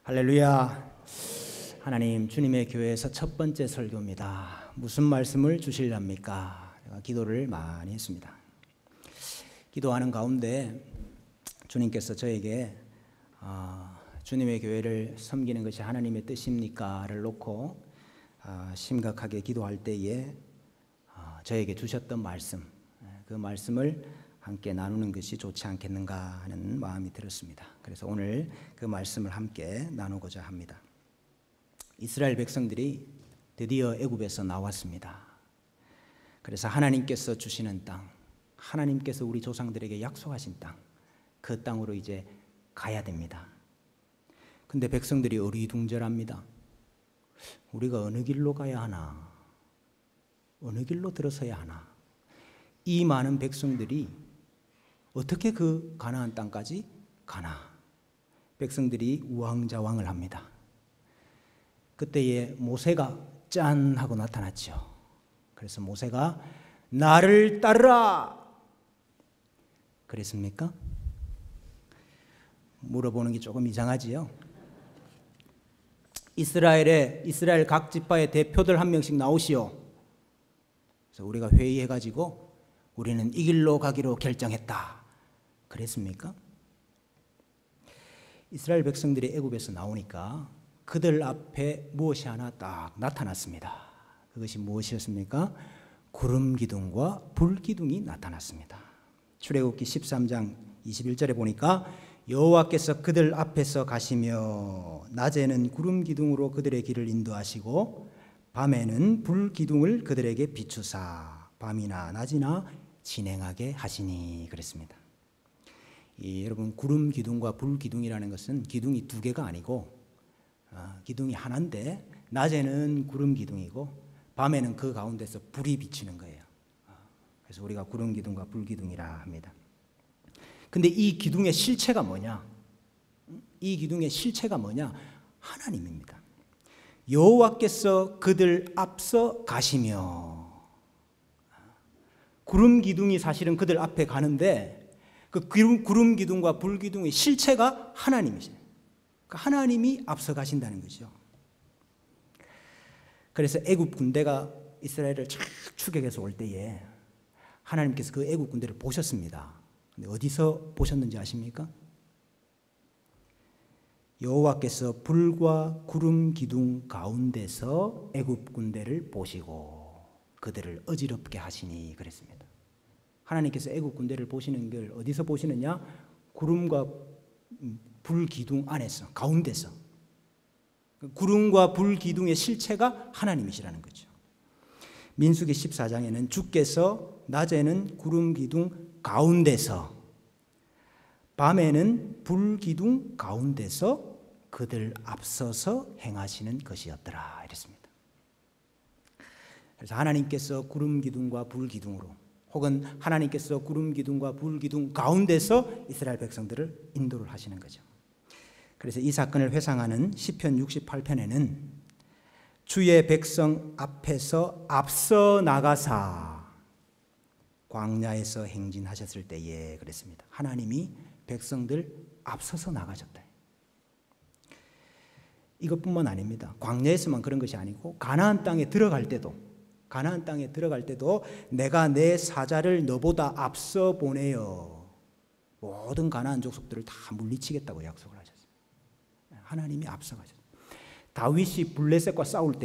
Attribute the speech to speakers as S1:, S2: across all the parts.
S1: 할렐루야. 하나님, 주님의 교회에서 첫 번째 설교입니다. 무슨 말씀을 주시렵니까? 제가 기도를 많이 했습니다. 기도하는 가운데 주님께서 저에게 주님의 교회를 섬기는 것이 하나님의 뜻입니까?를 놓고 심각하게 기도할 때에 저에게 주셨던 말씀, 그 말씀을 함께 나누는 것이 좋지 않겠는가 하는 마음이 들었습니다. 그래서 오늘 그 말씀을 함께 나누고자 합니다. 이스라엘 백성들이 드디어 애굽에서 나왔습니다. 그래서 하나님께서 주시는 땅, 하나님께서 우리 조상들에게 약속하신 땅, 그 땅으로 이제 가야 됩니다. 근데 백성들이 어리둥절합니다. 우리가 어느 길로 가야 하나? 어느 길로 들어서야 하나? 이 많은 백성들이 어떻게 그 가나안 땅까지 가나? 백성들이 우왕좌왕을 합니다. 그때에 모세가 짠 하고 나타났죠. 그래서 모세가 나를 따르라 그랬습니까? 물어보는 게 조금 이상하지요. 이스라엘 각 지파의 대표들 한 명씩 나오시오. 그래서 우리가 회의해가지고 우리는 이 길로 가기로 결정했다 그랬습니까? 이스라엘 백성들이 애굽에서 나오니까 그들 앞에 무엇이 하나 딱 나타났습니다. 그것이 무엇이었습니까? 구름 기둥과 불 기둥이 나타났습니다. 출애굽기 13장 21절에 보니까 여호와께서 그들 앞에서 가시며 낮에는 구름 기둥으로 그들의 길을 인도하시고 밤에는 불 기둥을 그들에게 비추사 밤이나 낮이나 진행하게 하시니 그랬습니다. 여러분, 구름 기둥과 불 기둥이라는 것은 기둥이 두 개가 아니고 기둥이 하나인데 낮에는 구름 기둥이고 밤에는 그 가운데서 불이 비치는 거예요. 그래서 우리가 구름 기둥과 불 기둥이라 합니다. 근데 이 기둥의 실체가 뭐냐? 이 기둥의 실체가 뭐냐? 하나님입니다. 여호와께서 그들 앞서 가시며, 구름 기둥이 사실은 그들 앞에 가는데 그 구름 기둥과 불 기둥의 실체가 하나님이세요. 하나님이 앞서 가신다는 거죠. 그래서 애굽 군대가 이스라엘을 착 추격해서 올 때에 하나님께서 그 애굽 군대를 보셨습니다. 근데 어디서 보셨는지 아십니까? 여호와께서 불과 구름 기둥 가운데서 애굽 군대를 보시고 그들을 어지럽게 하시니 그랬습니다. 하나님께서 애굽 군대를 보시는 걸 어디서 보시느냐? 구름과 불 기둥 안에서, 가운데서. 구름과 불 기둥의 실체가 하나님이시라는 거죠. 민수기 14장에는 주께서 낮에는 구름 기둥 가운데서 밤에는 불 기둥 가운데서 그들 앞서서 행하시는 것이었더라 이랬습니다. 그래서 하나님께서 구름 기둥과 불 기둥으로 혹은 하나님께서 구름 기둥과 불 기둥 가운데서 이스라엘 백성들을 인도를 하시는 거죠. 그래서 이 사건을 회상하는 시편 68편에는 주의 백성 앞에서 앞서 나가사 광야에서 행진하셨을 때에 그랬습니다. 하나님이 백성들 앞서서 나가셨다. 이것뿐만 아닙니다. 광야에서만 그런 것이 아니고 가나안 땅에 들어갈 때도 내가 내 사자를 너보다 앞서 보내어 모든 가나안 족속들을 다 물리치겠다고 약속을 하셨어요. 하나님이 앞서가셨어요. 다윗이 블레셋과 싸울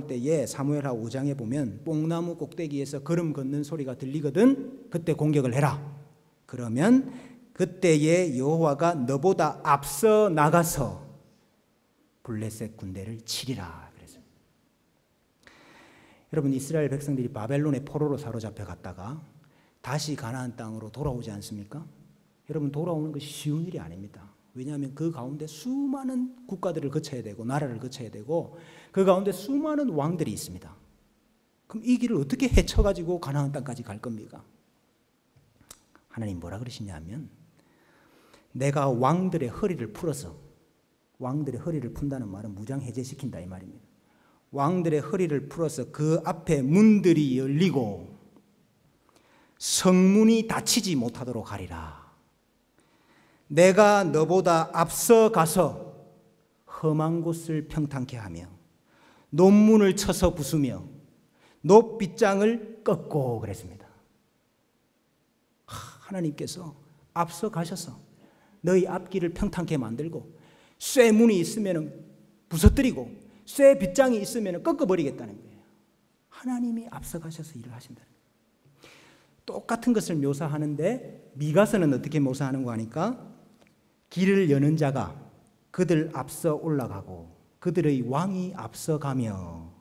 S1: 때에 사무엘하 5장에 보면 뽕나무 꼭대기에서 걸음 걷는 소리가 들리거든 그때 공격을 해라. 그러면 그때에 여호와가 너보다 앞서 나가서 블레셋 군대를 치리라 그랬어요. 여러분, 이스라엘 백성들이 바벨론의 포로로 사로잡혀 갔다가 다시 가나안 땅으로 돌아오지 않습니까? 여러분, 돌아오는 것이 쉬운 일이 아닙니다. 왜냐하면 그 가운데 수많은 국가들을 거쳐야 되고 나라를 거쳐야 되고 그 가운데 수많은 왕들이 있습니다. 그럼 이 길을 어떻게 헤쳐가지고 가나안 땅까지 갈 겁니까? 하나님 뭐라 그러시냐면 내가 왕들의 허리를 풀어서, 왕들의 허리를 푼다는 말은 무장해제시킨다 이 말입니다. 왕들의 허리를 풀어서 그 앞에 문들이 열리고 성문이 닫히지 못하도록 하리라. 내가 너보다 앞서 가서 험한 곳을 평탄케 하며 논문을 쳐서 부수며 높빗장을 꺾고 그랬습니다. 하나님께서 앞서 가셔서 너희 앞길을 평탄케 만들고 쇠문이 있으면 부서뜨리고 쇠 빗장이 있으면 꺾어버리겠다는 거예요. 하나님이 앞서 가셔서 일을 하신다는 거예요. 똑같은 것을 묘사하는데 미가서는 어떻게 묘사하는 거 하니까 길을 여는 자가 그들 앞서 올라가고 그들의 왕이 앞서가며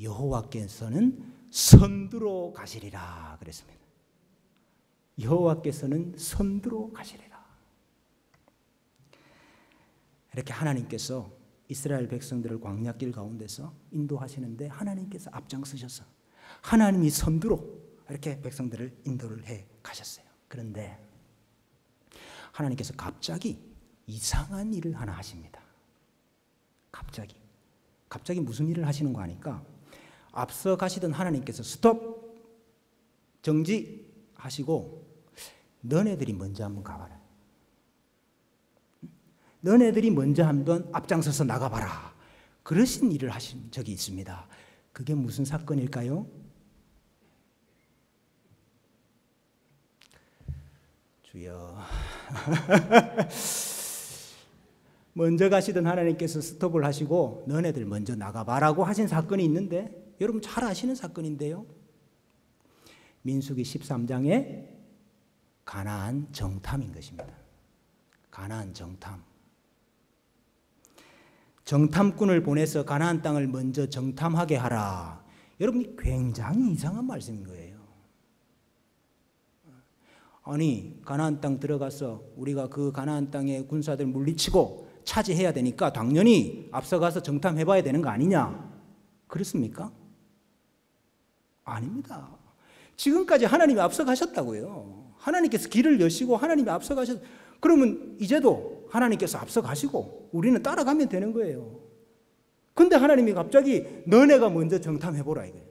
S1: 여호와께서는 선두로 가시리라 그랬습니다. 여호와께서는 선두로 가시리라. 이렇게 하나님께서 이스라엘 백성들을 광야길 가운데서 인도하시는데 하나님께서 앞장서셔서 하나님이 선두로 이렇게 백성들을 인도를 해 가셨어요. 그런데 하나님께서 갑자기 이상한 일을 하나 하십니다. 갑자기 무슨 일을 하시는 거 아니까 앞서 가시던 하나님께서 스톱 정지하시고 너네들이 먼저 한번 가봐라. 너네들이 먼저 한번 앞장서서 나가봐라. 그러신 일을 하신 적이 있습니다. 그게 무슨 사건일까요? 주여. 먼저 가시던 하나님께서 스톱을 하시고 너네들 먼저 나가봐라고 하신 사건이 있는데 여러분 잘 아시는 사건인데요. 민수기 13장에 가나안 정탐인 것입니다. 가나안 정탐. 정탐꾼을 보내서 가나안 땅을 먼저 정탐하게 하라. 여러분 굉장히 이상한 말씀인 거예요. 아니 가나안 땅 들어가서 우리가 그 가나안 땅의 군사들 물리치고 차지해야 되니까 당연히 앞서가서 정탐해봐야 되는 거 아니냐? 그렇습니까? 아닙니다. 지금까지 하나님이 앞서가셨다고요. 하나님께서 길을 여시고 하나님이 앞서가셨. 그러면 이제도 하나님께서 앞서가시고 우리는 따라가면 되는 거예요. 근데 하나님이 갑자기 너네가 먼저 정탐해보라 이거예요.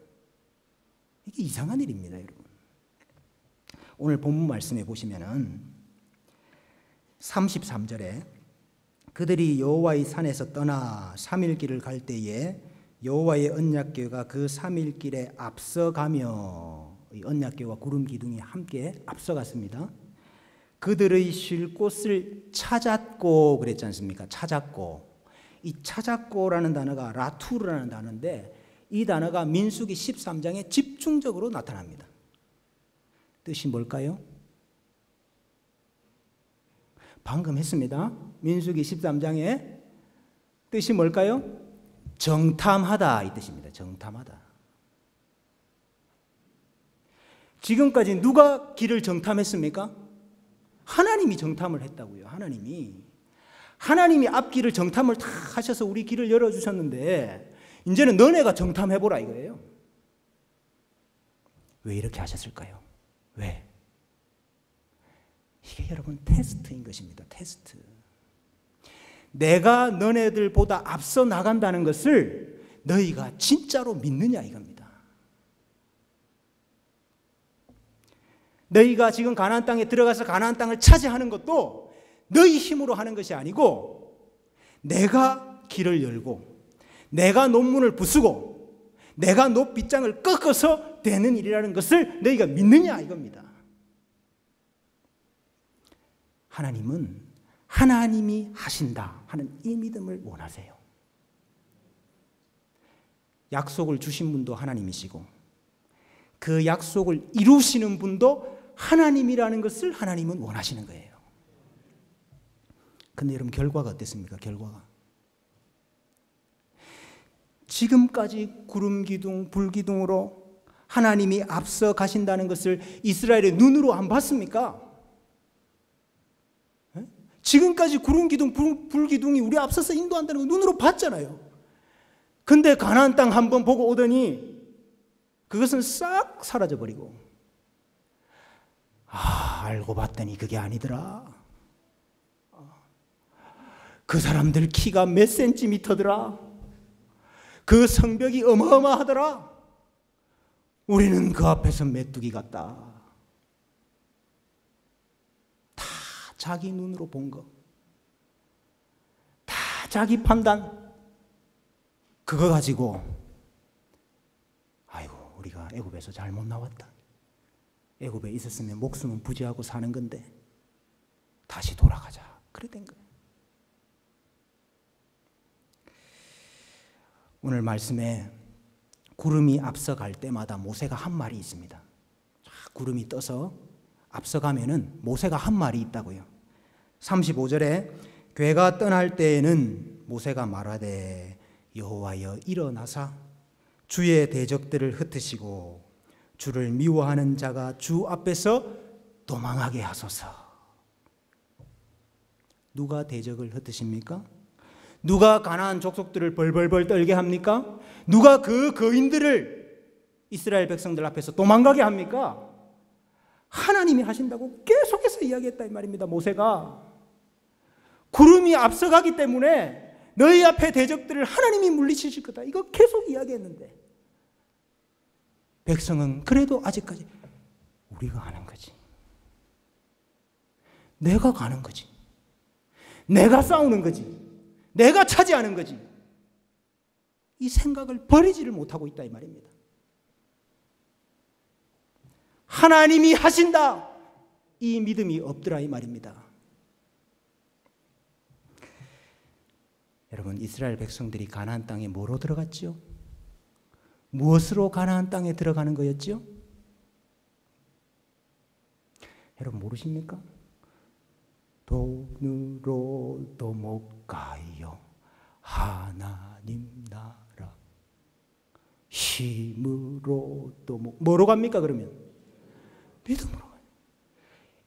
S1: 이게 이상한 일입니다, 여러분. 오늘 본문 말씀해 보시면은 33절에 그들이 여호와의 산에서 떠나 3일 길을 갈 때에 여호와의 언약궤가 그 3일 길에 앞서가며 언약궤와 구름 기둥이 함께 앞서갔습니다. 그들의 쉴 곳을 찾았고 그랬지 않습니까? 찾았고. 이 찾았고라는 단어가 라투르라는 단어인데 이 단어가 민수기 13장에 집중적으로 나타납니다. 뜻이 뭘까요? 방금 했습니다. 민수기 13장에 뜻이 뭘까요? 정탐하다 이 뜻입니다. 정탐하다. 지금까지 누가 길을 정탐했습니까? 하나님이 정탐을 했다고요. 하나님이 앞길을 정탐을 다 하셔서 우리 길을 열어주셨는데 이제는 너네가 정탐해보라 이거예요. 왜 이렇게 하셨을까요? 왜? 이게 여러분 테스트인 것입니다. 테스트. 내가 너네들보다 앞서 나간다는 것을 너희가 진짜로 믿느냐 이겁니다. 너희가 지금 가나안 땅에 들어가서 가나안 땅을 차지하는 것도 너희 힘으로 하는 것이 아니고 내가 길을 열고 내가 논문을 부수고 내가 높빗장을 꺾어서 되는 일이라는 것을 너희가 믿느냐 이겁니다. 하나님은 하나님이 하신다 하는 이 믿음을 원하세요. 약속을 주신 분도 하나님이시고 그 약속을 이루시는 분도 하나님이라는 것을 하나님은 원하시는 거예요. 근데 여러분 결과가 어땠습니까? 결과가 지금까지 구름 기둥, 불 기둥으로 하나님이 앞서 가신다는 것을 이스라엘의 눈으로 안 봤습니까? 지금까지 구름 기둥, 불 기둥이 우리 앞서서 인도한다는 거 눈으로 봤잖아요. 근데 가나안 땅 한번 보고 오더니 그것은 싹 사라져 버리고 알고 봤더니 그게 아니더라. 그 사람들 키가 몇 센티미터더라. 그 성벽이 어마어마하더라. 우리는 그 앞에서 메뚜기 같다. 다 자기 눈으로 본 거, 다 자기 판단, 그거 가지고 아이고 우리가 애굽에서 잘못 나왔다. 애굽에 있었으면 목숨은 부지하고 사는 건데 다시 돌아가자. 그래 된 거예요. 오늘 말씀에 구름이 앞서갈 때마다 모세가 한 말이 있습니다. 구름이 떠서 앞서가면은 모세가 한 말이 있다고요. 35절에 괴가 떠날 때에는 모세가 말하되 여호와여 일어나사 주의 대적들을 흩으시고 주를 미워하는 자가 주 앞에서 도망하게 하소서. 누가 대적을 흩으십니까? 누가 가나안 족속들을 벌벌벌 떨게 합니까? 누가 그 거인들을 이스라엘 백성들 앞에서 도망가게 합니까? 하나님이 하신다고 계속해서 이야기했다 이 말입니다. 모세가 구름이 앞서가기 때문에 너희 앞에 대적들을 하나님이 물리치실 거다. 이거 계속 이야기했는데 백성은 그래도 아직까지 우리가 하는 거지, 내가 가는 거지, 내가 싸우는 거지, 내가 차지하는 거지, 이 생각을 버리지를 못하고 있다 이 말입니다. 하나님이 하신다, 이 믿음이 없더라 이 말입니다. 여러분, 이스라엘 백성들이 가나안 땅에 뭐로 들어갔죠? 무엇으로 가나안 땅에 들어가는 거였죠? 여러분 모르십니까? 돈으로도 못 가요 하나님 나라, 힘으로도 뭐로 갑니까 그러면? 믿음으로 가요.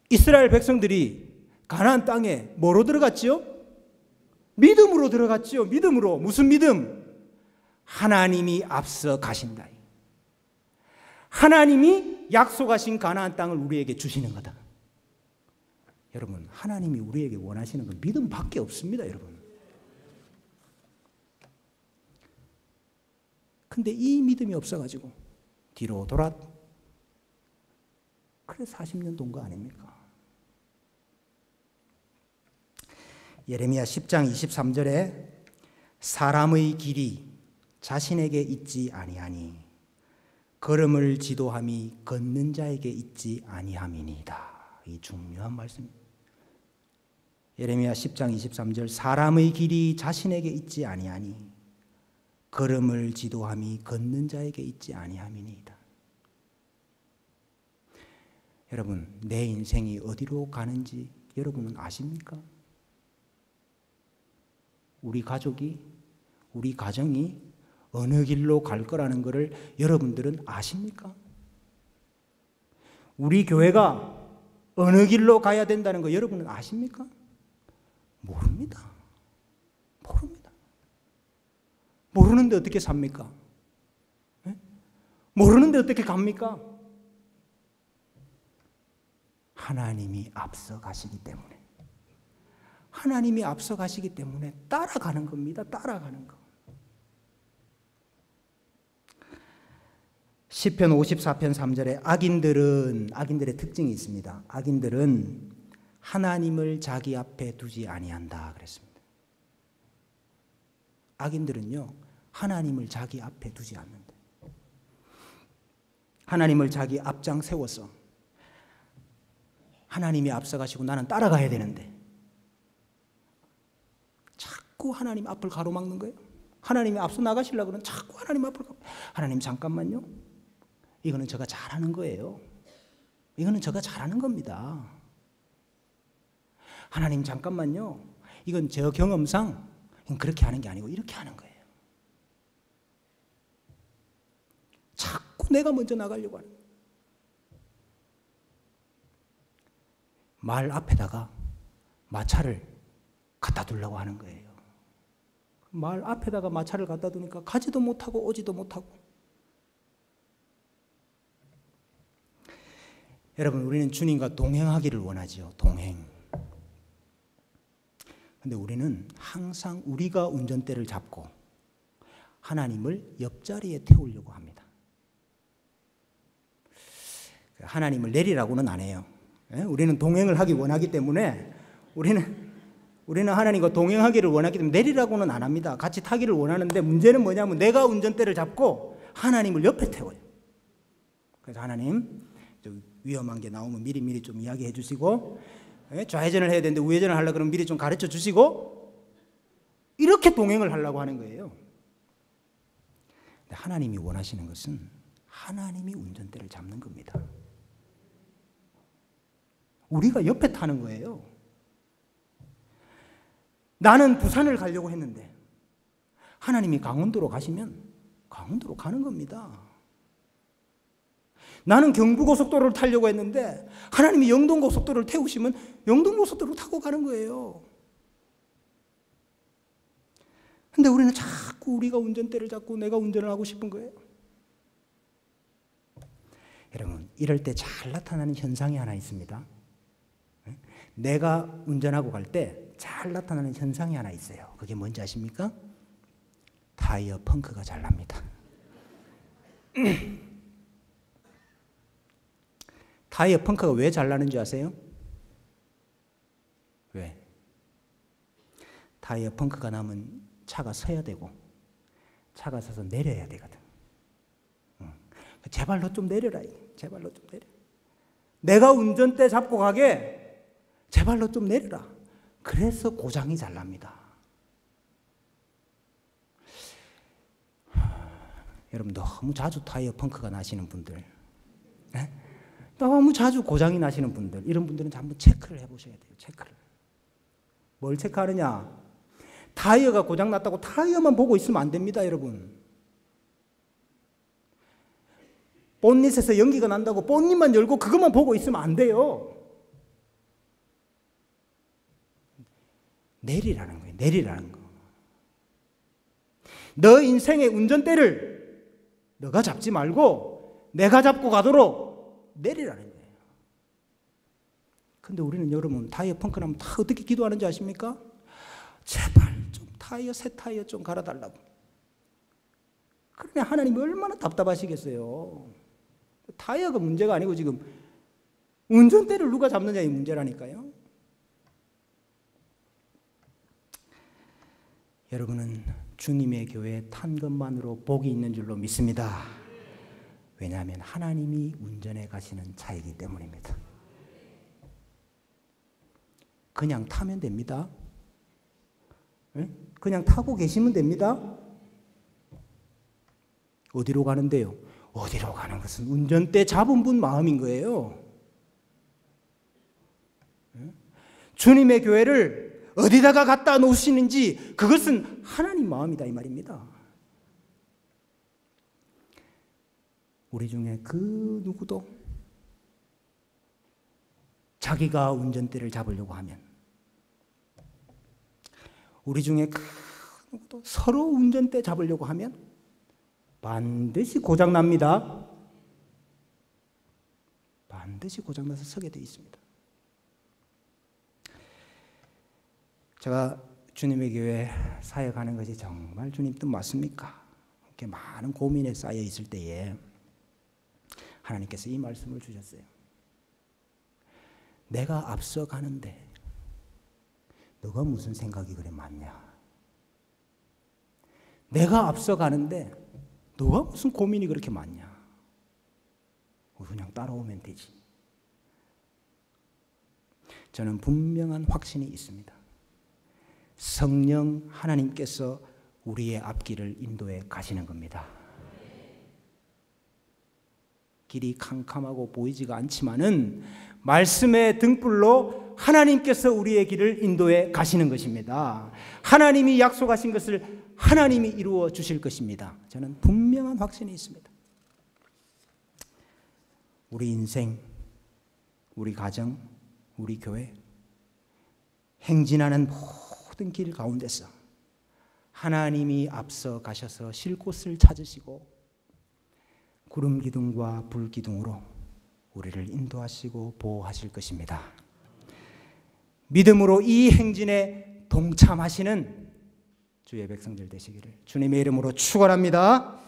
S1: 이스라엘 백성들이 가나안 땅에 뭐로 들어갔죠? 믿음으로 들어갔죠. 믿음으로. 무슨 믿음? 하나님이 앞서 가신다. 하나님이 약속하신 가나안 땅을 우리에게 주시는 거다. 여러분, 하나님이 우리에게 원하시는 건 믿음밖에 없습니다, 여러분. 근데 이 믿음이 없어가지고 뒤로 돌아. 그래서 40년 돈 거 아닙니까? 예레미야 10장 23절에 사람의 길이 자신에게 있지 아니하니 걸음을 지도함이 걷는 자에게 있지 아니함이니이다. 이 중요한 말씀. 예레미야 10장 23절 사람의 길이 자신에게 있지 아니하니 걸음을 지도함이 걷는 자에게 있지 아니함이니이다. 여러분, 내 인생이 어디로 가는지 여러분은 아십니까? 우리 가족이, 우리 가정이 어느 길로 갈 거라는 것을 여러분들은 아십니까? 우리 교회가 어느 길로 가야 된다는 거 여러분은 아십니까? 모릅니다. 모릅니다. 모르는데 어떻게 삽니까? 네? 모르는데 어떻게 갑니까? 하나님이 앞서 가시기 때문에, 하나님이 앞서 가시기 때문에 따라가는 겁니다. 따라가는 거. 시편 54편 3절에 악인들의 특징이 있습니다. 악인들은 하나님을 자기 앞에 두지 아니한다 그랬습니다. 악인들은요, 하나님을 자기 앞에 두지 않는다. 하나님을 자기 앞장 세워서 하나님이 앞서가시고 나는 따라가야 되는데 자꾸 하나님 앞을 가로막는 거예요. 하나님이 앞서 나가시려고 그러면 자꾸 하나님 앞을 하나님 잠깐만요. 이거는 제가 잘하는 거예요. 이거는 제가 잘하는 겁니다. 하나님 잠깐만요. 이건 제 경험상 그렇게 하는 게 아니고 이렇게 하는 거예요. 자꾸 내가 먼저 나가려고 하는 거예요. 말 앞에다가 마차를 갖다 두려고 하는 거예요. 말 앞에다가 마차를 갖다 두니까 가지도 못하고 오지도 못하고. 여러분, 우리는 주님과 동행하기를 원하죠. 동행. 근데 우리는 항상 우리가 운전대를 잡고 하나님을 옆자리에 태우려고 합니다. 하나님을 내리라고는 안 해요. 우리는 동행을 하기 원하기 때문에 우리는 하나님과 동행하기를 원하기 때문에 내리라고는 안 합니다. 같이 타기를 원하는데 문제는 뭐냐면 내가 운전대를 잡고 하나님을 옆에 태워요. 그래서 하나님 위험한 게 나오면 미리 좀 이야기해 주시고, 좌회전을 해야 되는데 우회전을 하려고 그러면 미리 좀 가르쳐 주시고, 이렇게 동행을 하려고 하는 거예요. 근데 하나님이 원하시는 것은 하나님이 운전대를 잡는 겁니다. 우리가 옆에 타는 거예요. 나는 부산을 가려고 했는데 하나님이 강원도로 가시면 강원도로 가는 겁니다. 나는 경부고속도로를 타려고 했는데 하나님이 영동고속도로를 태우시면 영동고속도로를 타고 가는 거예요. 근데 우리는 자꾸 우리가 운전대를 잡고 내가 운전을 하고 싶은 거예요. 여러분, 이럴 때 잘 나타나는 현상이 하나 있습니다. 내가 운전하고 갈 때 잘 나타나는 현상이 하나 있어요. 그게 뭔지 아십니까? 타이어 펑크가 잘 납니다. 타이어 펑크가 왜 잘 나는지 아세요? 왜? 타이어 펑크가 나면 차가 서야 되고 차가 서서 내려야 되거든. 제발로 좀 내려라. 제발로 좀 내려. 내가 운전대 잡고 가게 제발로 좀 내려라. 그래서 고장이 잘 납니다. 여러분, 너무 자주 타이어 펑크가 나시는 분들, 너무 자주 고장이 나시는 분들, 이런 분들은 한번 체크를 해보셔야 돼요. 체크를. 뭘 체크하느냐? 타이어가 고장 났다고 타이어만 보고 있으면 안 됩니다, 여러분. 본닛에서 연기가 난다고 본닛만 열고 그것만 보고 있으면 안 돼요. 내리라는 거예요. 내리라는 거. 너 인생의 운전대를 너가 잡지 말고 내가 잡고 가도록 내리라는 거예요. 근데 우리는 여러분 타이어 펑크 나면 다 어떻게 기도하는지 아십니까? 제발 좀 타이어, 새 타이어 좀 갈아달라고. 그러면 하나님이 얼마나 답답하시겠어요. 타이어가 문제가 아니고 지금 운전대를 누가 잡느냐의 문제라니까요. 여러분은 주님의 교회에 탄 것만으로 복이 있는 줄로 믿습니다. 왜냐하면 하나님이 운전해 가시는 차이기 때문입니다. 그냥 타면 됩니다. 그냥 타고 계시면 됩니다. 어디로 가는데요? 어디로 가는 것은 운전대 잡은 분 마음인 거예요. 주님의 교회를 어디다가 갖다 놓으시는지 그것은 하나님 마음이다 이 말입니다. 우리 중에 그 누구도 자기가 운전대를 잡으려고 하면, 우리 중에 그 누구도 서로 운전대 잡으려고 하면 반드시 고장납니다. 반드시 고장나서 서게 돼 있습니다. 제가 주님의 교회 사역하는 것이 정말 주님 뜻 맞습니까? 이렇게 많은 고민에 쌓여 있을 때에 하나님께서 이 말씀을 주셨어요. 내가 앞서 가는데 너가 무슨 생각이 그래 많냐? 내가 앞서 가는데 너가 무슨 고민이 그렇게 많냐? 그냥 따라오면 되지. 저는 분명한 확신이 있습니다. 성령 하나님께서 우리의 앞길을 인도해 가시는 겁니다. 길이 캄캄하고 보이지가 않지만은 말씀의 등불로 하나님께서 우리의 길을 인도해 가시는 것입니다. 하나님이 약속하신 것을 하나님이 이루어 주실 것입니다. 저는 분명한 확신이 있습니다. 우리 인생, 우리 가정, 우리 교회, 행진하는 모든 길 가운데서 하나님이 앞서 가셔서 쉴 곳을 찾으시고 구름 기둥과 불 기둥으로 우리를 인도하시고 보호하실 것입니다. 믿음으로 이 행진에 동참하시는 주의 백성들 되시기를 주님의 이름으로 축원합니다.